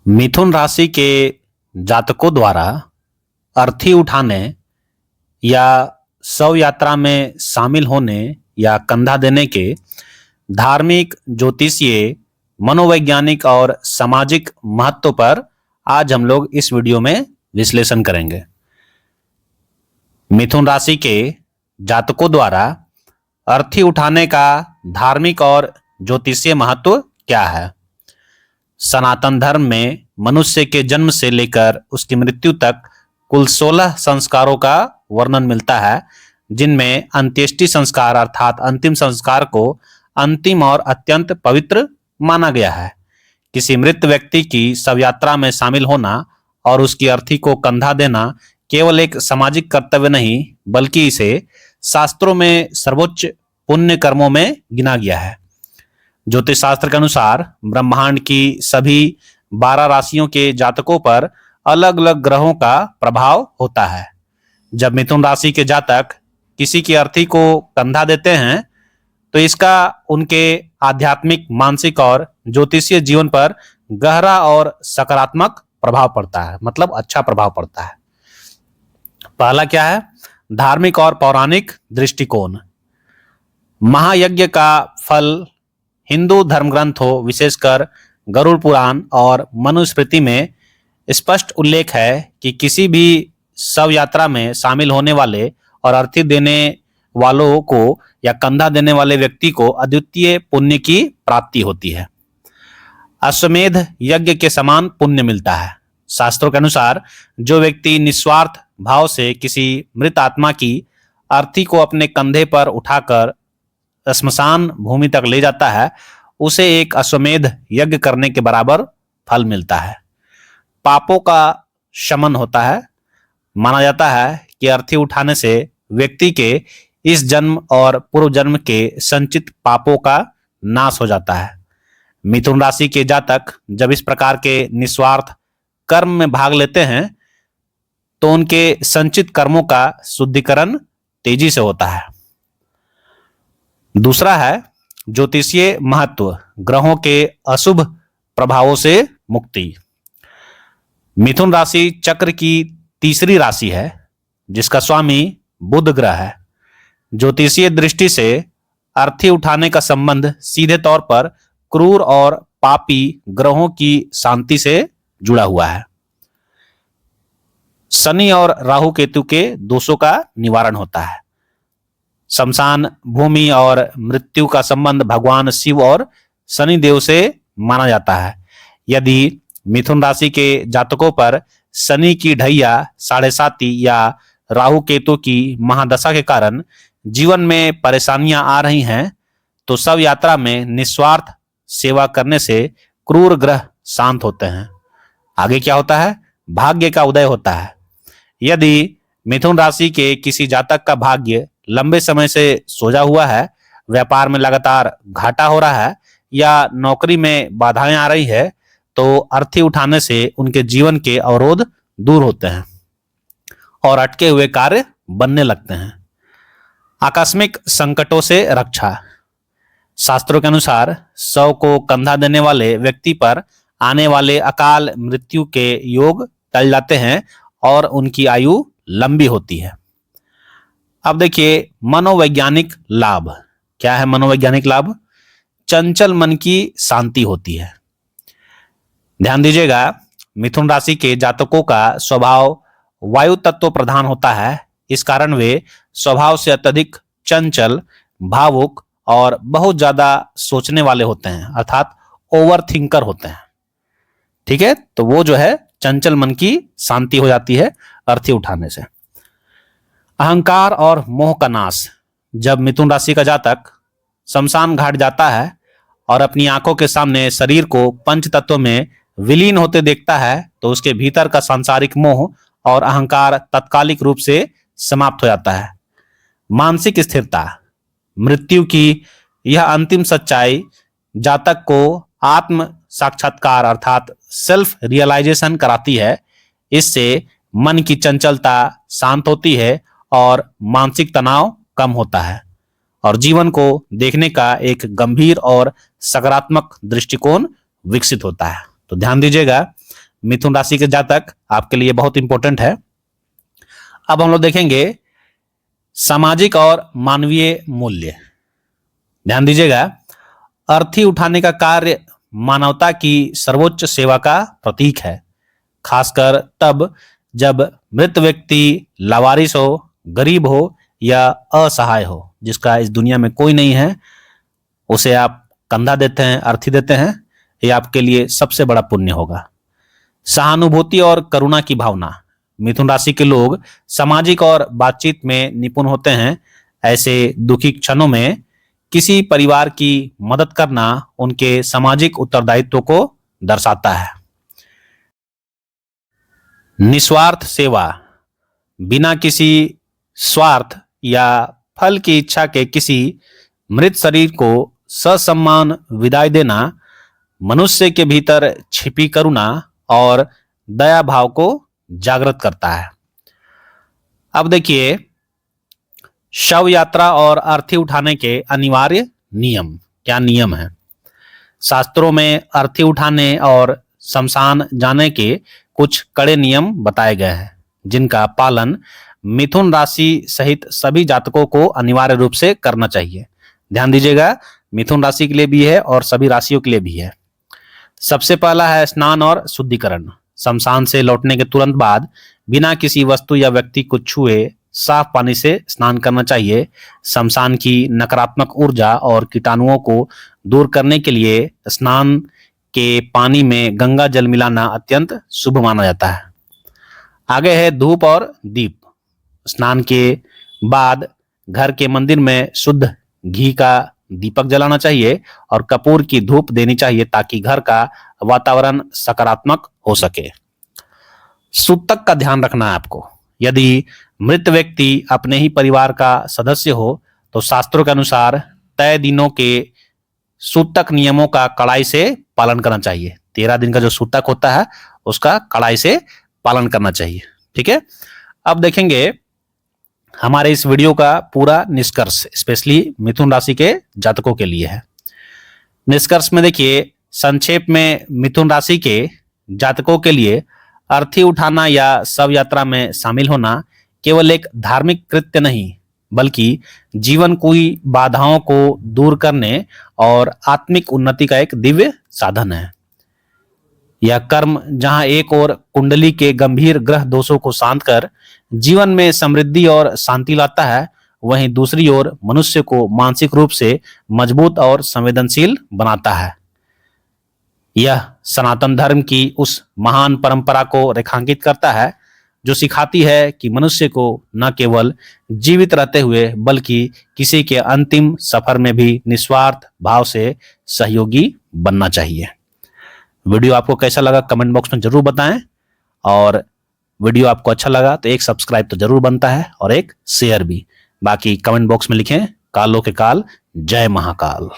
मिथुन राशि के जातकों द्वारा अर्थी उठाने या शव यात्रा में शामिल होने या कंधा देने के धार्मिक, ज्योतिषीय, मनोवैज्ञानिक और सामाजिक महत्व पर आज हम लोग इस वीडियो में विश्लेषण करेंगे। मिथुन राशि के जातकों द्वारा अर्थी उठाने का धार्मिक और ज्योतिषीय महत्व क्या है? सनातन धर्म में मनुष्य के जन्म से लेकर उसकी मृत्यु तक कुल 16 संस्कारों का वर्णन मिलता है, जिनमें अंत्येष्टि संस्कार अर्थात अंतिम संस्कार को अंतिम और अत्यंत पवित्र माना गया है। किसी मृत व्यक्ति की शव यात्रा में शामिल होना और उसकी अर्थी को कंधा देना केवल एक सामाजिक कर्तव्य नहीं, बल्कि इसे शास्त्रों में सर्वोच्च पुण्य कर्मों में गिना गया है। ज्योतिष शास्त्र के अनुसार ब्रह्मांड की सभी 12 राशियों के जातकों पर अलग अलग ग्रहों का प्रभाव होता है। जब मिथुन राशि के जातक किसी की अर्थी को कंधा देते हैं तो इसका उनके आध्यात्मिक, मानसिक और ज्योतिषीय जीवन पर गहरा और सकारात्मक प्रभाव पड़ता है, मतलब अच्छा प्रभाव पड़ता है। पहला क्या है? धार्मिक और पौराणिक दृष्टिकोण। महायज्ञ का फल हिंदू धर्म ग्रंथों, विशेषकर गरुड़ पुराण और मनुस्मृति में स्पष्ट उल्लेख है कि किसी भी शव यात्रा में शामिल होने वाले और अर्थी देने वालों को या कंधा देने वाले व्यक्ति को अद्वितीय पुण्य की प्राप्ति होती है। अश्वमेध यज्ञ के समान पुण्य मिलता है। शास्त्रों के अनुसार जो व्यक्ति निस्वार्थ भाव से किसी मृत आत्मा की अर्थी को अपने कंधे पर उठाकर श्मशान भूमि तक ले जाता है, उसे एक अश्वमेध यज्ञ करने के बराबर फल मिलता है। पापों का शमन होता है। माना जाता है कि अर्थी उठाने से व्यक्ति के इस जन्म और पूर्व जन्म के संचित पापों का नाश हो जाता है। मिथुन राशि के जातक जब इस प्रकार के निस्वार्थ कर्म में भाग लेते हैं तो उनके संचित कर्मों का शुद्धिकरण तेजी से होता है। दूसरा है ज्योतिषीय महत्व, ग्रहों के अशुभ प्रभावों से मुक्ति। मिथुन राशि चक्र की तीसरी राशि है, जिसका स्वामी बुध ग्रह है। ज्योतिषीय दृष्टि से अर्थी उठाने का संबंध सीधे तौर पर क्रूर और पापी ग्रहों की शांति से जुड़ा हुआ है। शनि और राहु केतु के दोषों का निवारण होता है। शमशान भूमि और मृत्यु का संबंध भगवान शिव और शनि देव से माना जाता है। यदि मिथुन राशि के जातकों पर शनि की ढैया, साढ़े साती या राहु केतु की महादशा के कारण जीवन में परेशानियां आ रही हैं तो शव यात्रा में निस्वार्थ सेवा करने से क्रूर ग्रह शांत होते हैं। आगे क्या होता है? भाग्य का उदय होता है। यदि मिथुन राशि के किसी जातक का भाग्य लंबे समय से सोजा हुआ है, व्यापार में लगातार घाटा हो रहा है या नौकरी में बाधाएं आ रही है, तो अर्थी उठाने से उनके जीवन के अवरोध दूर होते हैं और अटके हुए कार्य बनने लगते हैं। आकस्मिक संकटों से रक्षा। शास्त्रों के अनुसार शव को कंधा देने वाले व्यक्ति पर आने वाले अकाल मृत्यु के योग टल जाते हैं और उनकी आयु लंबी होती है। अब देखिए मनोवैज्ञानिक लाभ। क्या है मनोवैज्ञानिक लाभ? चंचल मन की शांति होती है। ध्यान दीजिएगा, मिथुन राशि के जातकों का स्वभाव वायु तत्व प्रधान होता है। इस कारण वे स्वभाव से अत्यधिक चंचल, भावुक और बहुत ज्यादा सोचने वाले होते हैं, अर्थात ओवर थिंकर होते हैं। ठीक है, तो वो जो है चंचल मन की शांति हो जाती है अर्थी उठाने से। अहंकार और मोह का नाश। जब मिथुन राशि का जातक शमशान घाट जाता है और अपनी आंखों के सामने शरीर को पंच तत्व में विलीन होते देखता है तो उसके भीतर का सांसारिक मोह और अहंकार तात्कालिक रूप से समाप्त हो जाता है। मानसिक स्थिरता। मृत्यु की यह अंतिम सच्चाई जातक को आत्म साक्षात्कार अर्थात सेल्फ रियलाइजेशन कराती है। इससे मन की चंचलता शांत होती है और मानसिक तनाव कम होता है और जीवन को देखने का एक गंभीर और सकारात्मक दृष्टिकोण विकसित होता है। तो ध्यान दीजिएगा, मिथुन राशि के जातक आपके लिए बहुत इंपॉर्टेंट है। अब हम लोग देखेंगे सामाजिक और मानवीय मूल्य। ध्यान दीजिएगा, अर्थी उठाने का कार्य मानवता की सर्वोच्च सेवा का प्रतीक है, खासकर तब जब मृत व्यक्ति लावारिस हो, गरीब हो या असहाय हो, जिसका इस दुनिया में कोई नहीं है, उसे आप कंधा देते हैं, अर्थी देते हैं, ये आपके लिए सबसे बड़ा पुण्य होगा। सहानुभूति और करुणा की भावना। मिथुन राशि के लोग सामाजिक और बातचीत में निपुण होते हैं। ऐसे दुखी क्षणों में किसी परिवार की मदद करना उनके सामाजिक उत्तरदायित्व को दर्शाता है। निस्वार्थ सेवा। बिना किसी स्वार्थ या फल की इच्छा के किसी मृत शरीर को ससम्मान विदाई देना मनुष्य के भीतर छिपी करुणा और दया भाव को जागृत करता है। अब देखिए, शव यात्रा और अर्थी उठाने के अनिवार्य नियम। क्या नियम है? शास्त्रों में अर्थी उठाने और शमशान जाने के कुछ कड़े नियम बताए गए हैं, जिनका पालन मिथुन राशि सहित सभी जातकों को अनिवार्य रूप से करना चाहिए। ध्यान दीजिएगा, मिथुन राशि के लिए भी है और सभी राशियों के लिए भी है। सबसे पहला है स्नान और शुद्धिकरण। शमशान से लौटने के तुरंत बाद बिना किसी वस्तु या व्यक्ति को छुए साफ पानी से स्नान करना चाहिए। शमशान की नकारात्मक ऊर्जा और कीटाणुओं को दूर करने के लिए स्नान के पानी में गंगा जल मिलाना अत्यंत शुभ माना जाता है। आगे है धूप और दीप। स्नान के बाद घर के मंदिर में शुद्ध घी का दीपक जलाना चाहिए और कपूर की धूप देनी चाहिए, ताकि घर का वातावरण सकारात्मक हो सके। सूतक का ध्यान रखना है आपको। यदि मृत व्यक्ति अपने ही परिवार का सदस्य हो तो शास्त्रों के अनुसार तय दिनों के सूतक नियमों का कड़ाई से पालन करना चाहिए। 13 दिन का जो सूतक होता है उसका कड़ाई से पालन करना चाहिए। ठीक है, अब देखेंगे हमारे इस वीडियो का पूरा निष्कर्ष, स्पेशली मिथुन राशि के जातकों के लिए है। निष्कर्ष में देखिए, संक्षेप में मिथुन राशि के जातकों के लिए अर्थी उठाना या शव यात्रा में शामिल होना केवल एक धार्मिक कृत्य नहीं, बल्कि जीवन की बाधाओं को दूर करने और आत्मिक उन्नति का एक दिव्य साधन है। यह कर्म जहां एक ओर कुंडली के गंभीर ग्रह दोषों को शांत कर जीवन में समृद्धि और शांति लाता है, वहीं दूसरी ओर मनुष्य को मानसिक रूप से मजबूत और संवेदनशील बनाता है। यह सनातन धर्म की उस महान परंपरा को रेखांकित करता है जो सिखाती है कि मनुष्य को न केवल जीवित रहते हुए बल्कि किसी के अंतिम सफर में भी निस्वार्थ भाव से सहयोगी बनना चाहिए। वीडियो आपको कैसा लगा कमेंट बॉक्स में जरूर बताएं, और वीडियो आपको अच्छा लगा तो एक सब्सक्राइब तो जरूर बनता है और एक शेयर भी। बाकी कमेंट बॉक्स में लिखें कालों के काल, जय महाकाल।